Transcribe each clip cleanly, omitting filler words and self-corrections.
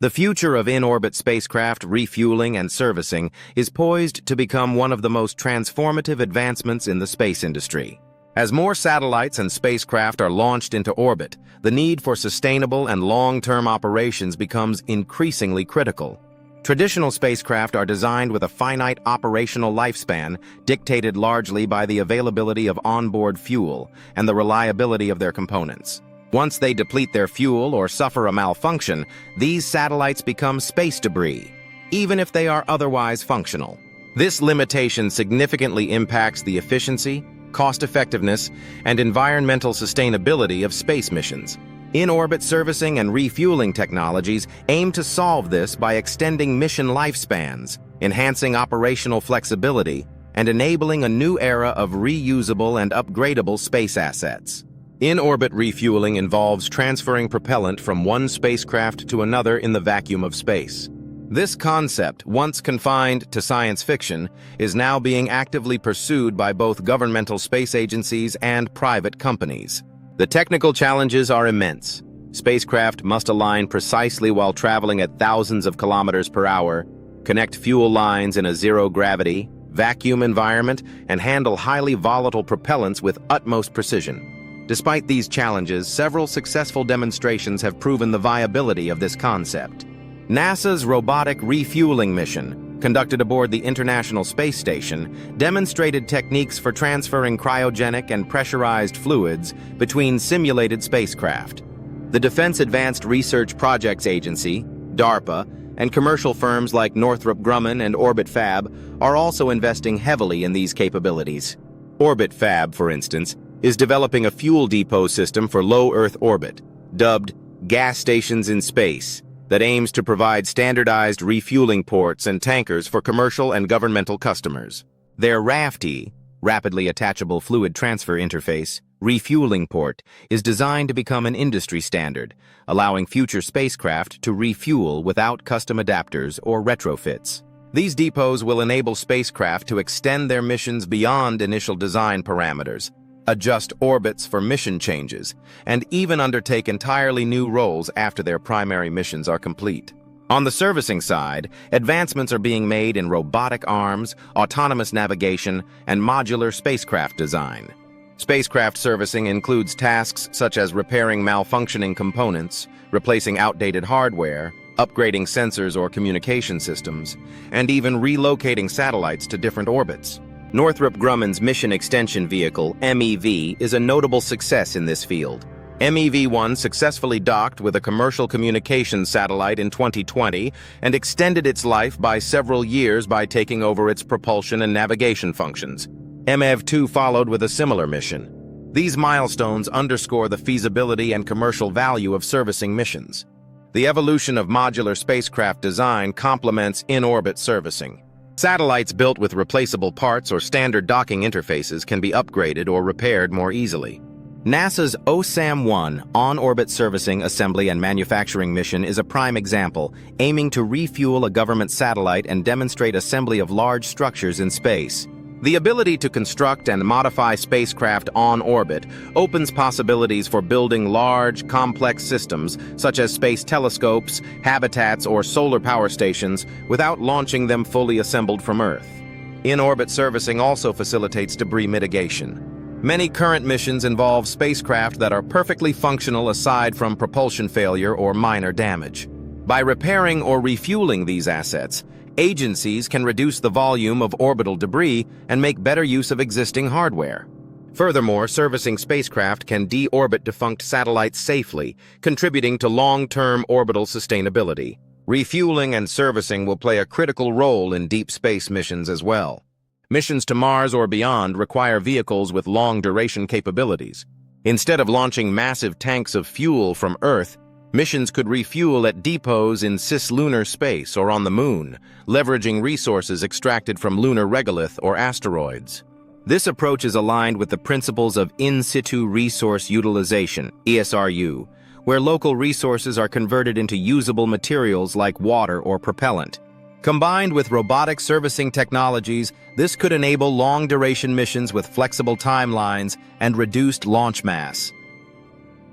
The future of in-orbit spacecraft refueling and servicing is poised to become one of the most transformative advancements in the space industry. As more satellites and spacecraft are launched into orbit, the need for sustainable and long-term operations becomes increasingly critical. Traditional spacecraft are designed with a finite operational lifespan, dictated largely by the availability of onboard fuel and the reliability of their components. Once they deplete their fuel or suffer a malfunction, these satellites become space debris, even if they are otherwise functional. This limitation significantly impacts the efficiency, cost-effectiveness, and environmental sustainability of space missions. In-orbit servicing and refueling technologies aim to solve this by extending mission lifespans, enhancing operational flexibility, and enabling a new era of reusable and upgradable space assets. In-orbit refueling involves transferring propellant from one spacecraft to another in the vacuum of space. This concept, once confined to science fiction, is now being actively pursued by both governmental space agencies and private companies. The technical challenges are immense. Spacecraft must align precisely while traveling at thousands of kilometers per hour, connect fuel lines in a zero-gravity, vacuum environment, and handle highly volatile propellants with utmost precision. Despite these challenges, several successful demonstrations have proven the viability of this concept. NASA's robotic refueling mission, conducted aboard the International Space Station, demonstrated techniques for transferring cryogenic and pressurized fluids between simulated spacecraft. The Defense Advanced Research Projects Agency, DARPA, and commercial firms like Northrop Grumman and Orbit Fab are also investing heavily in these capabilities. Orbit Fab, for instance, is developing a fuel depot system for low Earth orbit, dubbed Gas Stations in Space, that aims to provide standardized refueling ports and tankers for commercial and governmental customers. Their RAFT, Rapidly Attachable Fluid Transfer Interface, refueling port, is designed to become an industry standard, allowing future spacecraft to refuel without custom adapters or retrofits. These depots will enable spacecraft to extend their missions beyond initial design parameters, adjust orbits for mission changes, and even undertake entirely new roles after their primary missions are complete. On the servicing side, advancements are being made in robotic arms, autonomous navigation, and modular spacecraft design. Spacecraft servicing includes tasks such as repairing malfunctioning components, replacing outdated hardware, upgrading sensors or communication systems, and even relocating satellites to different orbits. Northrop Grumman's Mission Extension Vehicle, MEV, is a notable success in this field. MEV-1 successfully docked with a commercial communications satellite in 2020 and extended its life by several years by taking over its propulsion and navigation functions. MEV-2 followed with a similar mission. These milestones underscore the feasibility and commercial value of servicing missions. The evolution of modular spacecraft design complements in-orbit servicing. Satellites built with replaceable parts or standard docking interfaces can be upgraded or repaired more easily. NASA's OSAM-1 on-orbit servicing, assembly, and manufacturing mission is a prime example, aiming to refuel a government satellite and demonstrate assembly of large structures in space. The ability to construct and modify spacecraft on orbit opens possibilities for building large, complex systems such as space telescopes, habitats, or solar power stations without launching them fully assembled from Earth. In-orbit servicing also facilitates debris mitigation. Many current missions involve spacecraft that are perfectly functional aside from propulsion failure or minor damage. By repairing or refueling these assets, agencies can reduce the volume of orbital debris and make better use of existing hardware. Furthermore, servicing spacecraft can deorbit defunct satellites safely, contributing to long-term orbital sustainability. Refueling and servicing will play a critical role in deep space missions as well. Missions to Mars or beyond require vehicles with long-duration capabilities. Instead of launching massive tanks of fuel from Earth, missions could refuel at depots in cislunar space or on the Moon, leveraging resources extracted from lunar regolith or asteroids. This approach is aligned with the principles of in-situ resource utilization, ESRU, where local resources are converted into usable materials like water or propellant. Combined with robotic servicing technologies, this could enable long-duration missions with flexible timelines and reduced launch mass.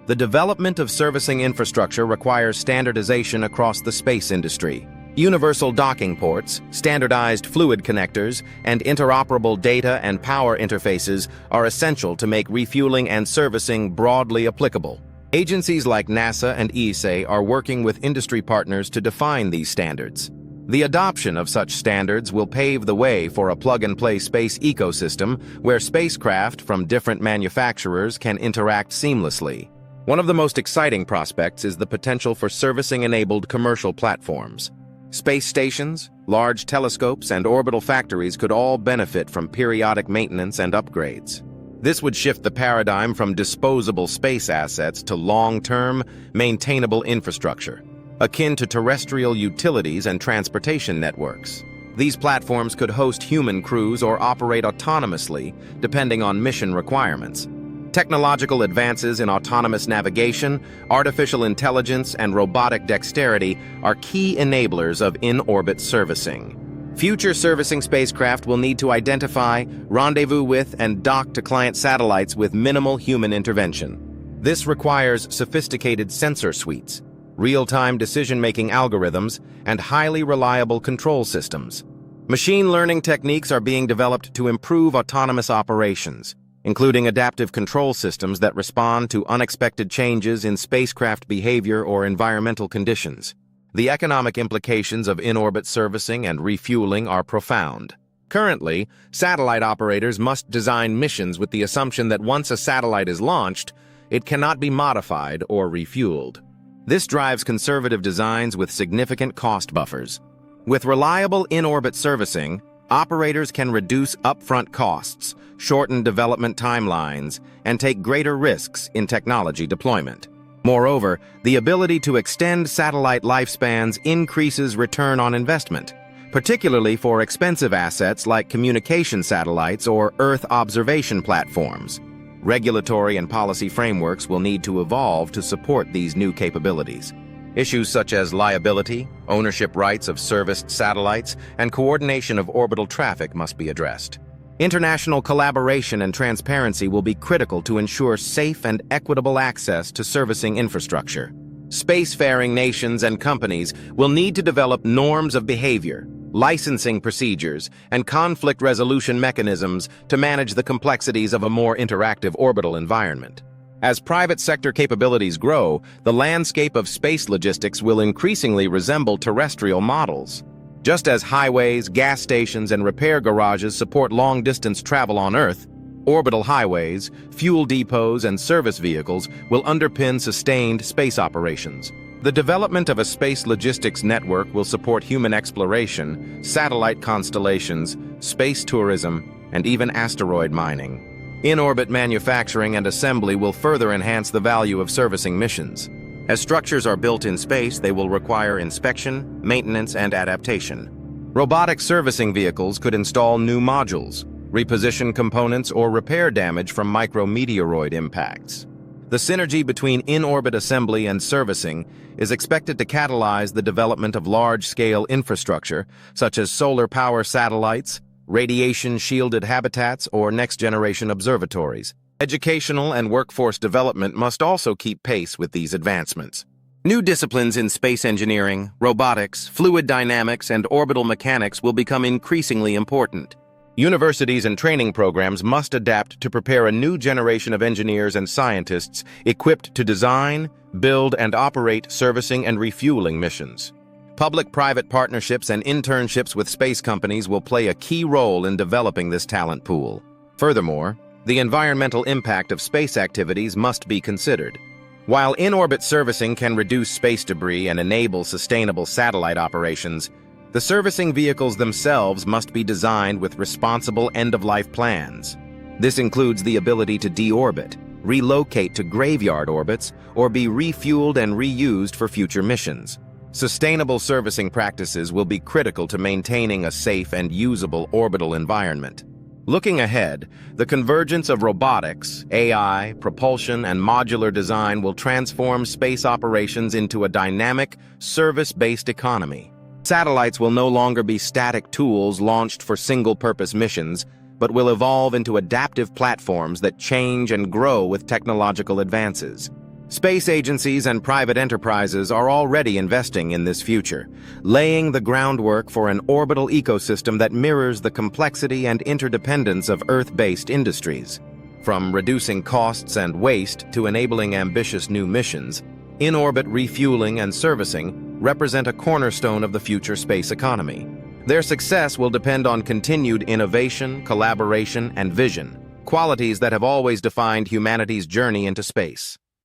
The development of servicing infrastructure requires standardization across the space industry. Universal docking ports, standardized fluid connectors, and interoperable data and power interfaces are essential to make refueling and servicing broadly applicable. Agencies like NASA and ESA are working with industry partners to define these standards. The adoption of such standards will pave the way for a plug-and-play space ecosystem where spacecraft from different manufacturers can interact seamlessly. One of the most exciting prospects is the potential for servicing-enabled commercial platforms. Space stations, large telescopes, and orbital factories could all benefit from periodic maintenance and upgrades. This would shift the paradigm from disposable space assets to long-term, maintainable infrastructure, akin to terrestrial utilities and transportation networks. These platforms could host human crews or operate autonomously, depending on mission requirements. Technological advances in autonomous navigation, artificial intelligence, and robotic dexterity are key enablers of in-orbit servicing. Future servicing spacecraft will need to identify, rendezvous with, and dock to client satellites with minimal human intervention. This requires sophisticated sensor suites, real-time decision-making algorithms, and highly reliable control systems. Machine learning techniques are being developed to improve autonomous operations, including adaptive control systems that respond to unexpected changes in spacecraft behavior or environmental conditions. The economic implications of in-orbit servicing and refueling are profound. Currently, satellite operators must design missions with the assumption that once a satellite is launched, it cannot be modified or refueled. This drives conservative designs with significant cost buffers. With reliable in-orbit servicing, operators can reduce upfront costs, shorten development timelines, and take greater risks in technology deployment. Moreover, the ability to extend satellite lifespans increases return on investment, particularly for expensive assets like communication satellites or Earth observation platforms. Regulatory and policy frameworks will need to evolve to support these new capabilities. Issues such as liability, ownership rights of serviced satellites, and coordination of orbital traffic must be addressed. International collaboration and transparency will be critical to ensure safe and equitable access to servicing infrastructure. Spacefaring nations and companies will need to develop norms of behavior, licensing procedures, and conflict resolution mechanisms to manage the complexities of a more interactive orbital environment. As private sector capabilities grow, the landscape of space logistics will increasingly resemble terrestrial models. Just as highways, gas stations, and repair garages support long-distance travel on Earth, orbital highways, fuel depots, and service vehicles will underpin sustained space operations. The development of a space logistics network will support human exploration, satellite constellations, space tourism, and even asteroid mining. In-orbit manufacturing and assembly will further enhance the value of servicing missions. As structures are built in space, they will require inspection, maintenance, and adaptation. Robotic servicing vehicles could install new modules, reposition components, or repair damage from micrometeoroid impacts. The synergy between in-orbit assembly and servicing is expected to catalyze the development of large-scale infrastructure, such as solar power satellites, radiation-shielded habitats, or next-generation observatories. Educational and workforce development must also keep pace with these advancements. New disciplines in space engineering, robotics, fluid dynamics, and orbital mechanics will become increasingly important. Universities and training programs must adapt to prepare a new generation of engineers and scientists equipped to design, build, and operate servicing and refueling missions. Public-private partnerships and internships with space companies will play a key role in developing this talent pool. Furthermore, the environmental impact of space activities must be considered. While in-orbit servicing can reduce space debris and enable sustainable satellite operations, the servicing vehicles themselves must be designed with responsible end-of-life plans. This includes the ability to deorbit, relocate to graveyard orbits, or be refueled and reused for future missions. Sustainable servicing practices will be critical to maintaining a safe and usable orbital environment. Looking ahead, the convergence of robotics, AI, propulsion, and modular design will transform space operations into a dynamic, service-based economy. Satellites will no longer be static tools launched for single-purpose missions, but will evolve into adaptive platforms that change and grow with technological advances. Space agencies and private enterprises are already investing in this future, laying the groundwork for an orbital ecosystem that mirrors the complexity and interdependence of Earth-based industries. From reducing costs and waste to enabling ambitious new missions, in-orbit refueling and servicing represent a cornerstone of the future space economy. Their success will depend on continued innovation, collaboration, and vision, qualities that have always defined humanity's journey into space.